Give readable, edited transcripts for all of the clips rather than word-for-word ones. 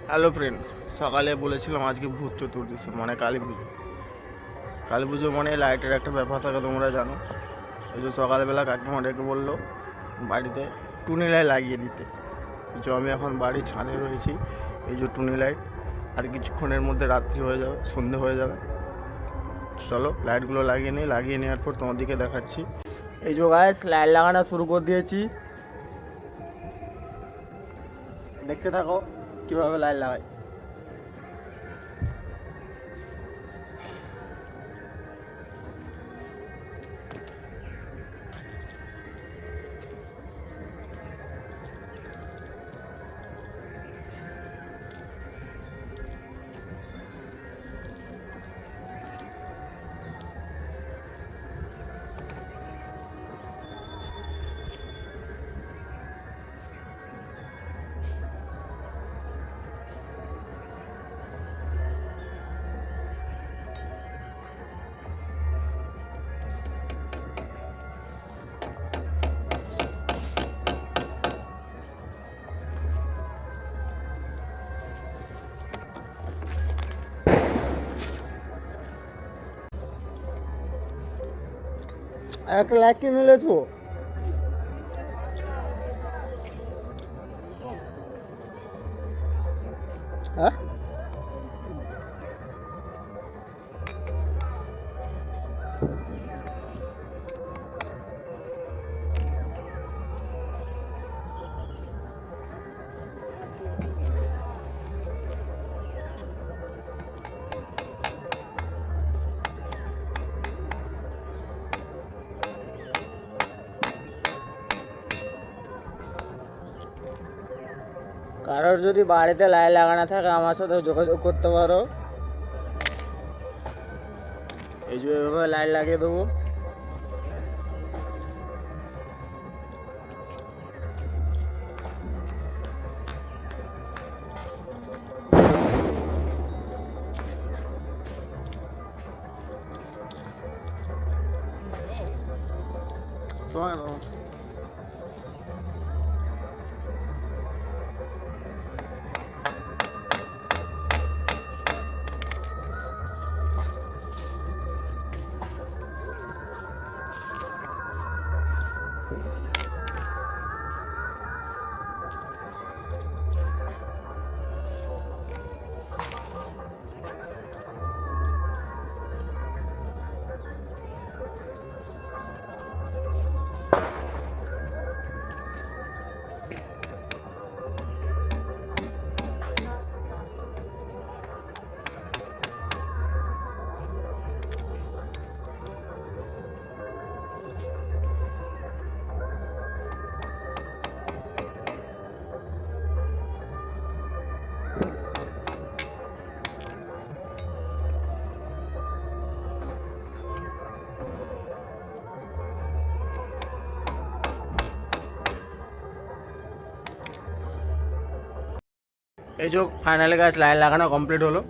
Hello friends, সকালে বলেছিলাম আজকে ভূত চতুর্দশী মানে কালী পুজো। কালী পুজো মানে লাইটের একটা ব্যাপার থাকে, তোমরা জানো। এই যে সকালবেলা কাকিমা ডেকে বললো বাড়িতে টুনি লাইট লাগিয়ে দিতে। যে আমি এখন বাড়ির ছাদে রয়েছি, এই যে টুনি লাইট, আর কিছুক্ষণের মধ্যে রাত্রি হয়ে যাবে, সন্ধে হয়ে যাবে। চলো লাইটগুলো লাগিয়ে নেওয়ার পর তোমাদেরকে দেখাচ্ছি। এই যে গাইস, লাইট লাগানো শুরু করে দিয়েছি, দেখতে থাকো কীভাবে লাইট লাগাই। একটা লাইট কিনে লেছো? হ্যাঁ, কারোর যদি বাড়িতে লাইট লাগানো থাকে আমার সাথে যোগাযোগ করতে পারো। এই যে এভাবে লাইট লাগিয়ে দেবো। তোমার এই যে ফাইনালি গাছ লাইট লাগানো কমপ্লিট হলো।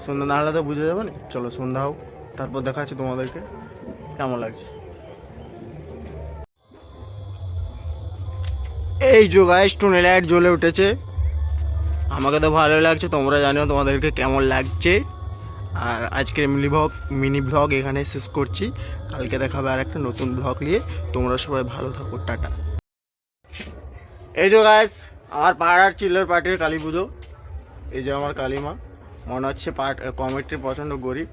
সন্ধ্যা না হলে তো বুঝে যাবে না। চলো সন্ধ্যা হোক, তারপর দেখাচ্ছি তোমাদেরকে কেমন লাগছে। এই যে গাইস, টুনি লাইট জ্বলে উঠেছে, আমাকে তো ভালোই লাগছে, তোমরা জানিও তোমাদেরকে কেমন লাগছে। আর আজকের মিনি ব্লগ এখানে শেষ করছি। কালকে দেখাবে আর একটা নতুন ব্লগ নিয়ে। তোমরা সবাই ভালো থাকো, টাটা। এই যে গাইস, আমার পাড়ার চিল্লার পার্টির কালী পুজো। এই যে আমার কালীমা, মনে হচ্ছে কমিটির প্রচণ্ড গরিব,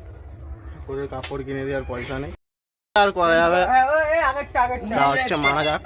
করে কাপড় কিনে দেওয়ার পয়সা নেই, আর করা যাবে, যা হচ্ছে মানা যাক।